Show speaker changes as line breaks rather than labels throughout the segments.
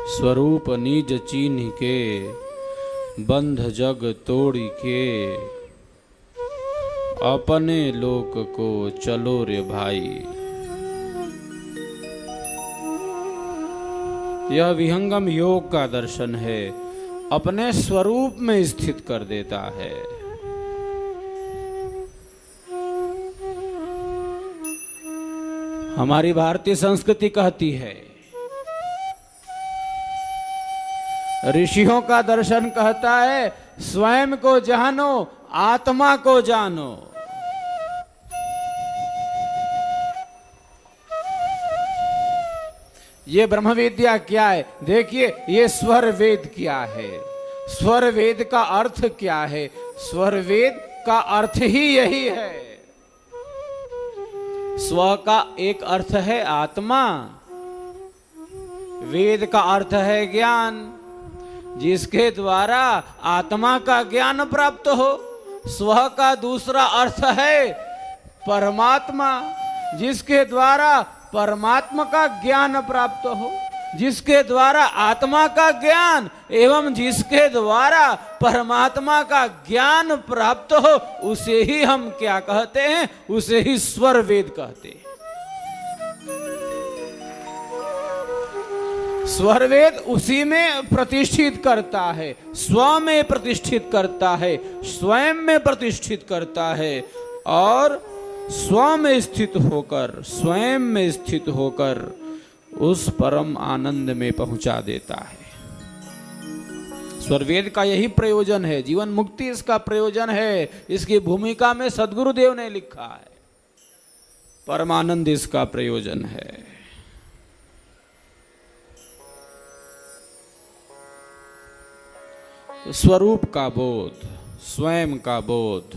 स्वरूप निज चीन्ह के बंध जग तोड़ के अपने लोक को चलो रे भाई। यह विहंगम योग का दर्शन है, अपने स्वरूप में स्थित कर देता है। हमारी भारतीय संस्कृति कहती है, ऋषियों का दर्शन कहता है, स्वयं को जानो आत्मा को जानो। ये ब्रह्म विद्या क्या है? देखिए, ये स्वर वेद क्या है, स्वर वेद का अर्थ क्या है? स्वर वेद का अर्थ ही यही है। स्व का एक अर्थ है आत्मा, वेद का अर्थ है ज्ञान, जिसके द्वारा आत्मा का ज्ञान प्राप्त हो। स्व का दूसरा अर्थ है परमात्मा, जिसके द्वारा परमात्मा का ज्ञान प्राप्त हो, जिसके द्वारा आत्मा का ज्ञान एवं जिसके द्वारा परमात्मा का ज्ञान प्राप्त हो, उसे ही हम क्या कहते हैं? उसे ही स्वर वेद कहते हैं। स्वर वेद उसी में प्रतिष्ठित करता है, स्व में प्रतिष्ठित करता है, स्वयं में प्रतिष्ठित करता है और स्व में स्थित होकर, स्वयं में स्थित होकर उस परम आनंद में पहुंचा देता है। स्वरवेद का यही प्रयोजन है, जीवन मुक्ति इसका प्रयोजन है। इसकी भूमिका में सद्गुरुदेव ने लिखा है, परमानंद इसका प्रयोजन है। स्वरूप का बोध, स्वयं का बोध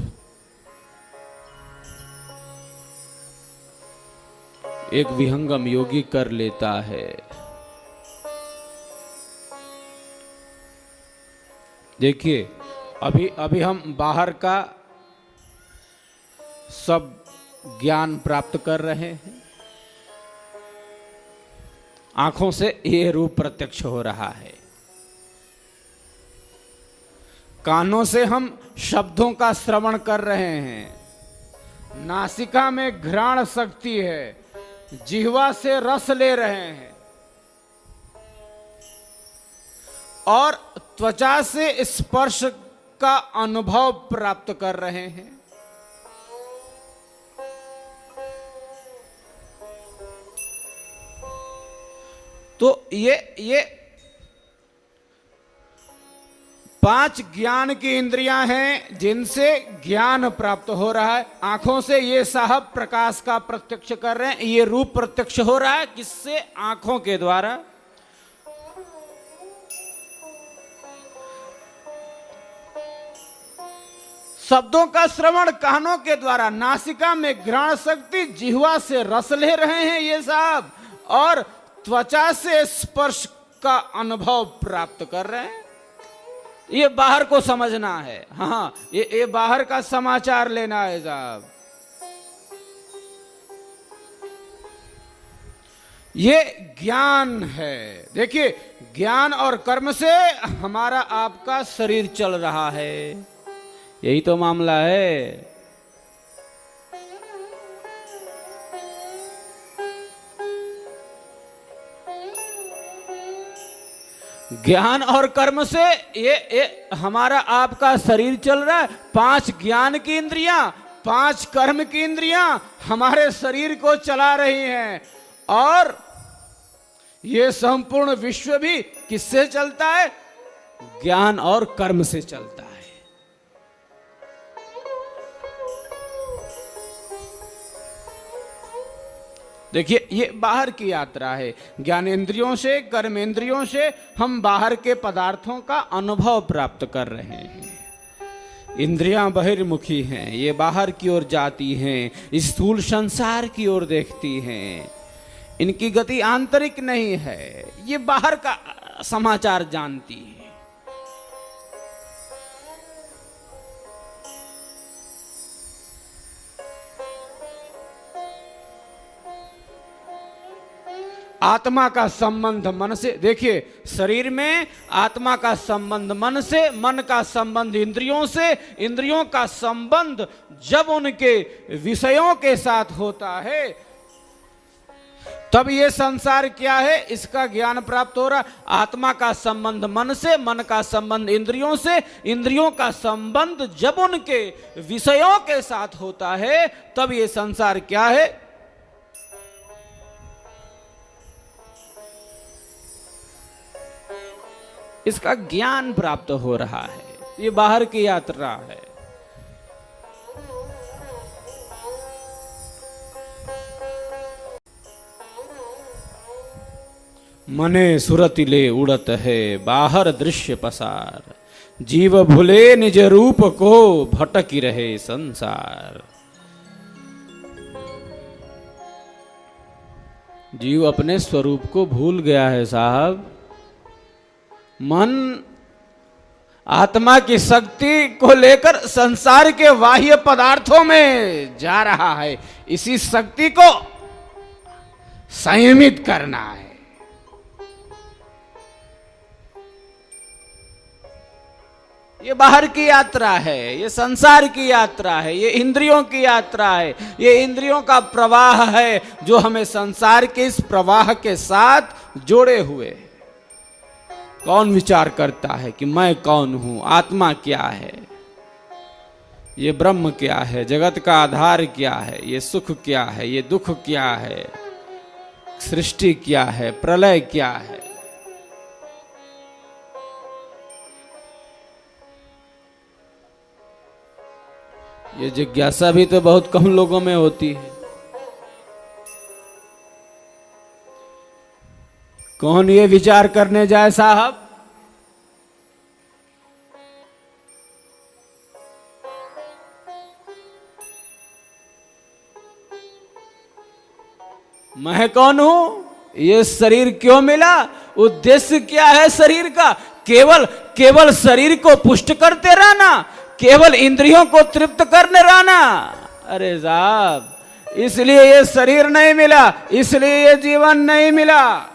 एक विहंगम योगी कर लेता है। देखिए, अभी हम बाहर का सब ज्ञान प्राप्त कर रहे हैं, आंखों से ये रूप प्रत्यक्ष हो रहा है, कानों से हम शब्दों का श्रवण कर रहे हैं, नासिका में घ्राण शक्ति है, जिह्वा से रस ले रहे हैं और त्वचा से स्पर्श का अनुभव प्राप्त कर रहे हैं। तो ये 5 ज्ञान की इंद्रियां हैं जिनसे ज्ञान प्राप्त हो रहा है। आंखों से ये साहब प्रकाश का प्रत्यक्ष कर रहे हैं, ये रूप प्रत्यक्ष हो रहा है, किससे? आंखों के द्वारा। शब्दों का श्रवण कानों के द्वारा, नासिका में घ्राण शक्ति, जिह्वा से रस ले रहे हैं ये साहब, और त्वचा से स्पर्श का अनुभव प्राप्त कर रहे हैं। ये बाहर को समझना है, हाँ, ये बाहर का समाचार लेना है साहब। ये ज्ञान है। देखिए, ज्ञान और कर्म से हमारा आपका शरीर चल रहा है, यही तो मामला है। ज्ञान और कर्म से ये हमारा आपका शरीर चल रहा है। 5 ज्ञान की इंद्रियां, 5 कर्म की इंद्रियां हमारे शरीर को चला रही हैं, और ये संपूर्ण विश्व भी किससे चलता है? ज्ञान और कर्म से चलता है। देखिए, ये बाहर की यात्रा है। ज्ञानेंद्रियों से, कर्मेंद्रियों से हम बाहर के पदार्थों का अनुभव प्राप्त कर रहे हैं। इंद्रियां बहिर्मुखी हैं, ये बाहर की ओर जाती हैं, स्थूल संसार की ओर देखती हैं, इनकी गति आंतरिक नहीं है, ये बाहर का समाचार जानती है। आत्मा का संबंध मन से। देखिए, शरीर में आत्मा का संबंध मन से, मन का संबंध इंद्रियों से, इंद्रियों का संबंध जब उनके विषयों के साथ होता है तब ये संसार क्या है इसका ज्ञान प्राप्त हो रहा। आत्मा का संबंध मन से, मन का संबंध इंद्रियों से, इंद्रियों का संबंध जब उनके विषयों के साथ होता है तब ये संसार क्या है। इसका ज्ञान प्राप्त हो रहा है। ये बाहर की यात्रा है। मने सुरतिले उड़त है बाहर दृश्य पसार, जीव भूले निज रूप को भटकी रहे संसार। जीव अपने स्वरूप को भूल गया है साहब। मन आत्मा की शक्ति को लेकर संसार के बाह्य पदार्थों में जा रहा है। इसी शक्ति को संयमित करना है। ये बाहर की यात्रा है, ये संसार की यात्रा है, ये इंद्रियों की यात्रा है, ये इंद्रियों का प्रवाह है जो हमें संसार के इस प्रवाह के साथ जोड़े हुए है। कौन विचार करता है कि मैं कौन हूं, आत्मा क्या है, ये ब्रह्म क्या है, जगत का आधार क्या है, ये सुख क्या है, ये दुख क्या है, सृष्टि क्या है, प्रलय क्या है। ये जिज्ञासा भी तो बहुत कम लोगों में होती है। कौन ये विचार करने जाए साहब। मैं कौन हूं, ये शरीर क्यों मिला, उद्देश्य क्या है शरीर का। केवल शरीर को पुष्ट करते रहना, केवल इंद्रियों को तृप्त करने रहना। अरे साहब, इसलिए ये शरीर नहीं मिला, इसलिए ये जीवन नहीं मिला।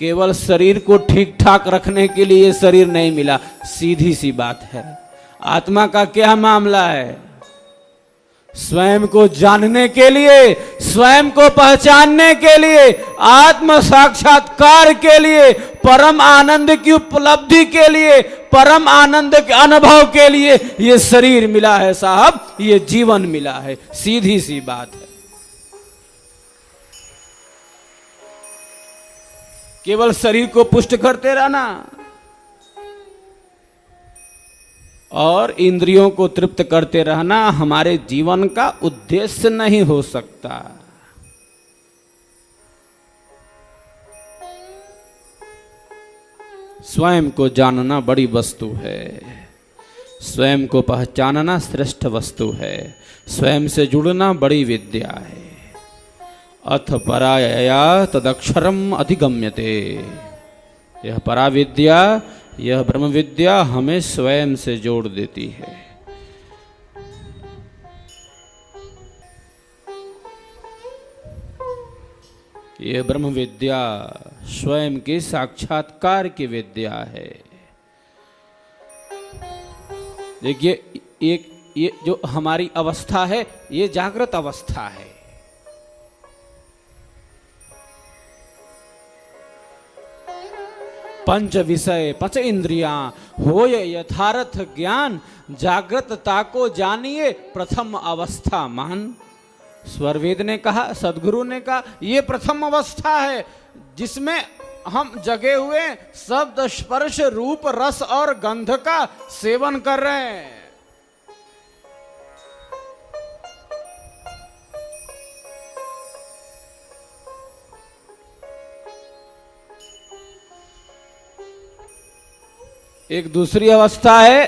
केवल शरीर को ठीक ठाक रखने के लिए ये शरीर नहीं मिला। सीधी सी बात है। आत्मा का क्या मामला है। स्वयं को जानने के लिए, स्वयं को पहचानने के लिए, आत्म साक्षात्कार के लिए, परम आनंद की उपलब्धि के लिए, परम आनंद के अनुभव के लिए ये शरीर मिला है साहब, ये जीवन मिला है। सीधी सी बात है। केवल शरीर को पुष्ट करते रहना और इंद्रियों को तृप्त करते रहना हमारे जीवन का उद्देश्य नहीं हो सकता। स्वयं को जानना बड़ी वस्तु है, स्वयं को पहचानना श्रेष्ठ वस्तु है, स्वयं से जुड़ना बड़ी विद्या है। अथ पराया तदक्षरम अधिगम्यते। यह पराविद्या, यह ब्रह्म विद्या हमें स्वयं से जोड़ देती है। यह ब्रह्म विद्या स्वयं के साक्षात्कार की विद्या है। देखिए, ये जो हमारी अवस्था है ये जागृत अवस्था है। पंच विषय पंच इंद्रियां होय यथार्थ ज्ञान, जागृतता को जानिए प्रथम अवस्था मान। स्वरवेद ने कहा, सदगुरु ने कहा, ये प्रथम अवस्था है जिसमें हम जगे हुए शब्द स्पर्श रूप रस और गंध का सेवन कर रहे हैं। एक दूसरी अवस्था है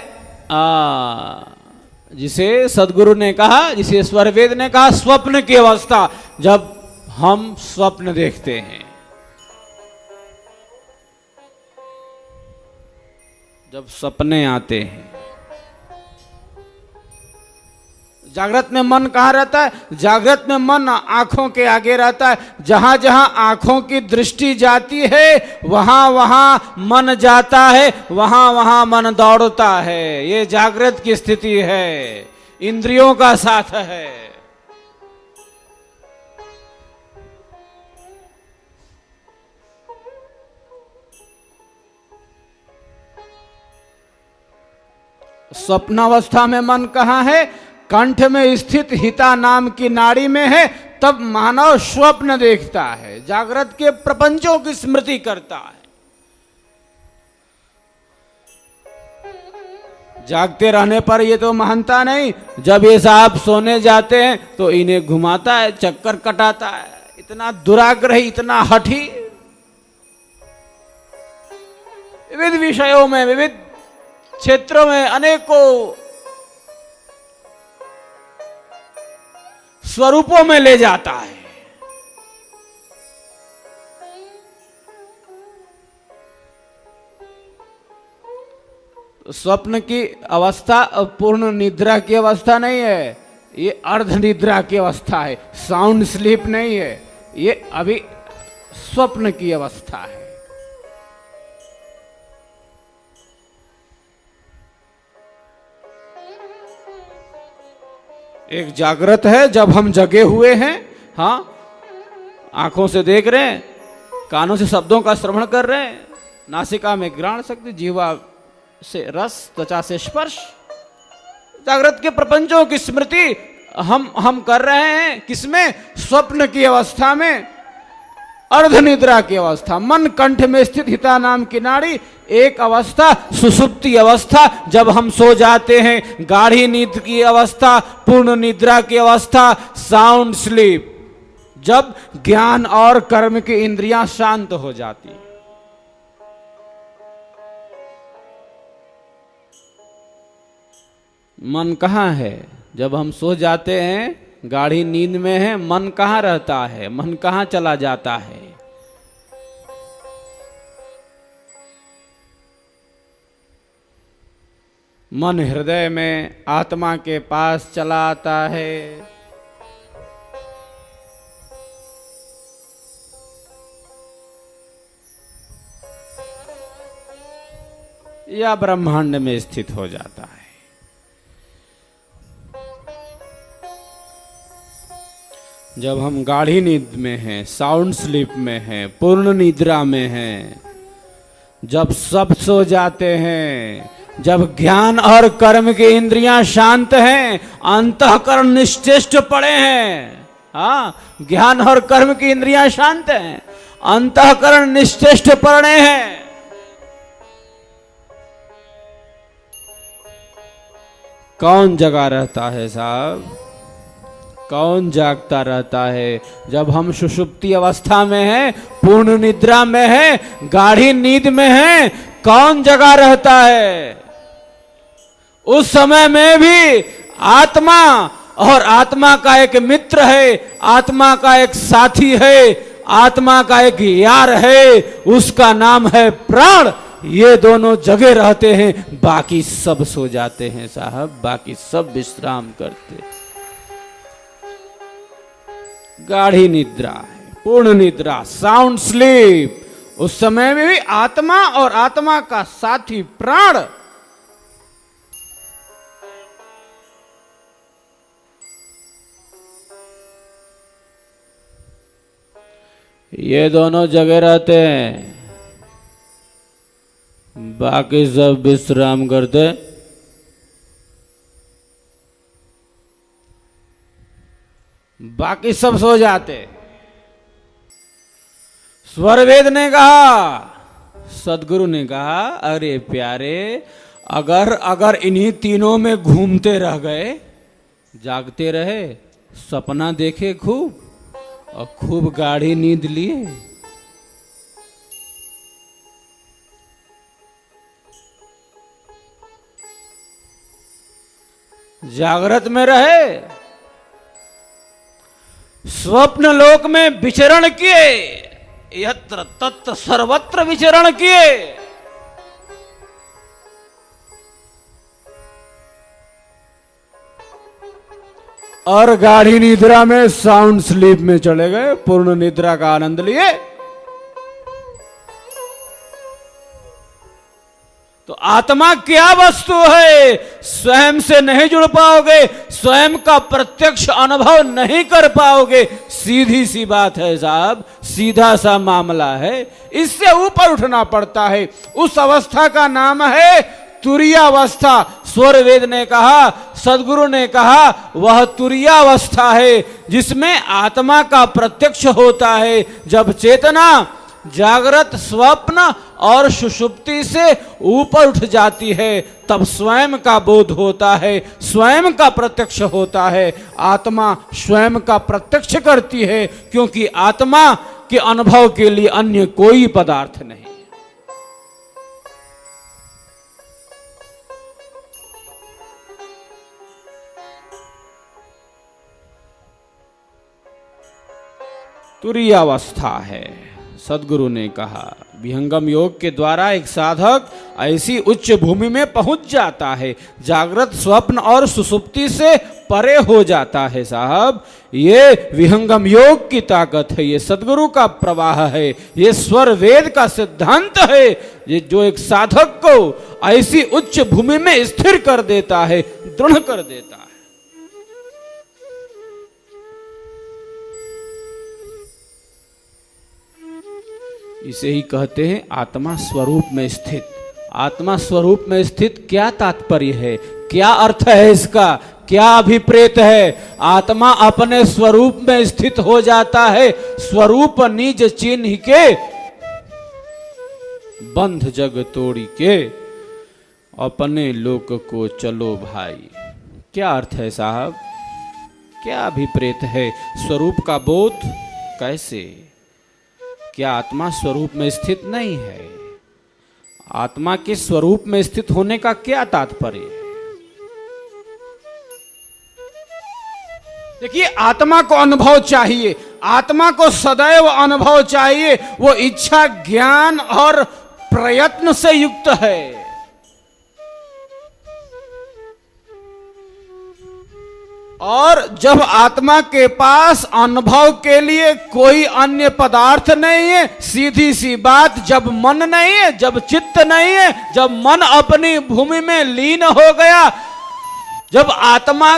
जिसे सदगुरु ने कहा, जिसे स्वरवेद ने कहा, स्वप्न की अवस्था, जब हम स्वप्न देखते हैं, जब सपने आते हैं, जागृत में मन कहाँ रहता है? जागृत में मन आंखों के आगे रहता है। जहां जहां आंखों की दृष्टि जाती है वहां वहां मन जाता है, वहां वहां मन दौड़ता है। ये जागृत की स्थिति है, इंद्रियों का साथ है। स्वप्नावस्था में मन कहाँ है? कंठ में स्थित हिता नाम की नाड़ी में है। तब मानव स्वप्न देखता है, जागृत के प्रपंचों की स्मृति करता है। जागते रहने पर ये तो मानता नहीं। जब ये साहब सोने जाते हैं तो इन्हें घुमाता है, चक्कर कटाता है। इतना दुराग्रही, इतना हठी, विविध विषयों में, विविध क्षेत्रों में अनेकों स्वरूपों में ले जाता है। तो स्वप्न की अवस्था पूर्ण निद्रा की अवस्था नहीं है, ये अर्ध निद्रा की अवस्था है, साउंड स्लीप नहीं है, ये अभी स्वप्न की अवस्था है। एक जागृत है जब हम जगे हुए हैं, हाँ, आंखों से देख रहे हैं, कानों से शब्दों का श्रवण कर रहे हैं, नासिका में घ्राण शक्ति, जीवा से रस, त्वचा से स्पर्श, जागृत के प्रपंचों की स्मृति हम कर रहे हैं। किसमें? स्वप्न की अवस्था में, अर्ध निद्रा की अवस्था। मन कंठ में स्थित हिता नाम की नाड़ी, एक अवस्था सुषुप्ति अवस्था जब हम सो जाते हैं, गाढ़ी नींद की अवस्था, पूर्ण निद्रा की अवस्था, साउंड स्लीप, जब ज्ञान और कर्म की इंद्रियां शांत हो जाती हैं। मन कहाँ है? जब हम सो जाते हैं, गाढ़ी नींद में है, मन कहाँ रहता है? मन कहाँ चला जाता है? मन हृदय में आत्मा के पास चला आता है। या ब्रह्मांड में स्थित हो जाता है। जब हम गाढ़ी नींद में हैं, साउंड स्लीप में हैं, पूर्ण निद्रा में हैं, जब सब सो जाते हैं, जब ज्ञान और कर्म की इंद्रियां शांत हैं, अंतःकरण निश्चेष्ट पड़े हैं, हाँ, ज्ञान और कर्म की इंद्रियां शांत हैं, अंतःकरण निश्चेष्ट पड़े हैं, कौन जगा रहता है साहब? कौन जागता रहता है? जब हम सुषुप्ति अवस्था में हैं, पूर्ण निद्रा में हैं, गाढ़ी नींद में हैं, कौन जगा रहता है? उस समय में भी आत्मा, और आत्मा का एक मित्र है, आत्मा का एक साथी है, आत्मा का एक यार है, उसका नाम है प्राण। ये दोनों जगे रहते हैं, बाकी सब सो जाते हैं साहब, बाकी सब विश्राम करते। गाढ़ी निद्रा है, पूर्ण निद्रा, साउंड स्लीप। उस समय में भी आत्मा और आत्मा का साथी प्राण ये दोनों जगह रहते हैं, बाकी सब विश्राम करते। बाकी सब सो जाते। स्वरवेद ने कहा, सदगुरु ने कहा, अरे प्यारे, अगर इन्हीं तीनों में घूमते रह गए, जागते रहे, सपना देखे खूब और खूब गाढ़ी नींद लिए, जागृत में रहे, स्वप्न लोक में विचरण किए, यत्र तत्र सर्वत्र विचरण किए, और गाढ़ी निद्रा में साउंड स्लीप में चले गए, पूर्ण निद्रा का आनंद लिए। तो आत्मा क्या वस्तु है, स्वयं से नहीं जुड़ पाओगे, स्वयं का प्रत्यक्ष अनुभव नहीं कर पाओगे। सीधी सी बात है साहब, सीधा सा मामला है। इससे ऊपर उठना पड़ता है। उस अवस्था का नाम है तुरीयावस्था। स्वर वेद ने कहा, सदगुरु ने कहा, वह तुरीयावस्था है जिसमें आत्मा का प्रत्यक्ष होता है। जब चेतना जागृत, स्वप्न और सुषुप्ति से ऊपर उठ जाती है, तब स्वयं का बोध होता है, स्वयं का प्रत्यक्ष होता है। आत्मा स्वयं का प्रत्यक्ष करती है, क्योंकि आत्मा के अनुभव के लिए अन्य कोई पदार्थ नहीं। तुरीयावस्था है। सदगुरु ने कहा, विहंगम योग के द्वारा एक साधक ऐसी उच्च भूमि में पहुंच जाता है, जागृत, स्वप्न और सुसुप्ति से परे हो जाता है। साहब, ये विहंगम योग की ताकत है, ये सदगुरु का प्रवाह है, ये स्वर वेद का सिद्धांत है, ये जो एक साधक को ऐसी उच्च भूमि में स्थिर कर देता है, दृढ़ कर देता है। इसे ही कहते हैं आत्मा स्वरूप में स्थित। आत्मा स्वरूप में स्थित क्या तात्पर्य है, क्या अर्थ है इसका, क्या अभिप्रेत है? आत्मा अपने स्वरूप में स्थित हो जाता है। स्वरूप निज चिन्ह के, बंध जग तोड़ी के, अपने लोक को चलो भाई। क्या अर्थ है साहब, क्या अभिप्रेत है? स्वरूप का बोध कैसे? क्या आत्मा स्वरूप में स्थित नहीं है? आत्मा के स्वरूप में स्थित होने का क्या तात्पर्य है? देखिए, आत्मा को अनुभव चाहिए, आत्मा को सदैव अनुभव चाहिए। वो इच्छा, ज्ञान और प्रयत्न से युक्त है। और जब आत्मा के पास अनुभव के लिए कोई अन्य पदार्थ नहीं है, सीधी सी बात, जब मन नहीं है, जब चित्त नहीं है, जब मन अपनी भूमि में लीन हो गया, जब आत्मा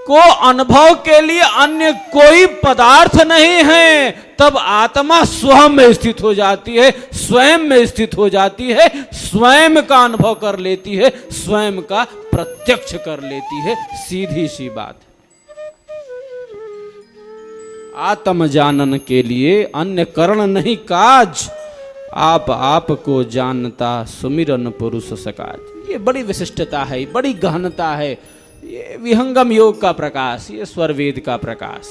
को अनुभव के लिए अन्य कोई पदार्थ नहीं है, तब आत्मा स्वयं में स्थित हो जाती है, स्वयं में स्थित हो जाती है, स्वयं का अनुभव कर लेती है, स्वयं का प्रत्यक्ष कर लेती है। सीधी सी बात है। आत्म जानन के लिए अन्य करण नहीं काज, आप को जानता सुमिरन पुरुष सकाज। ये बड़ी विशिष्टता है, बड़ी गहनता है। ये विहंगम योग का प्रकाश, ये स्वर वेद का प्रकाश।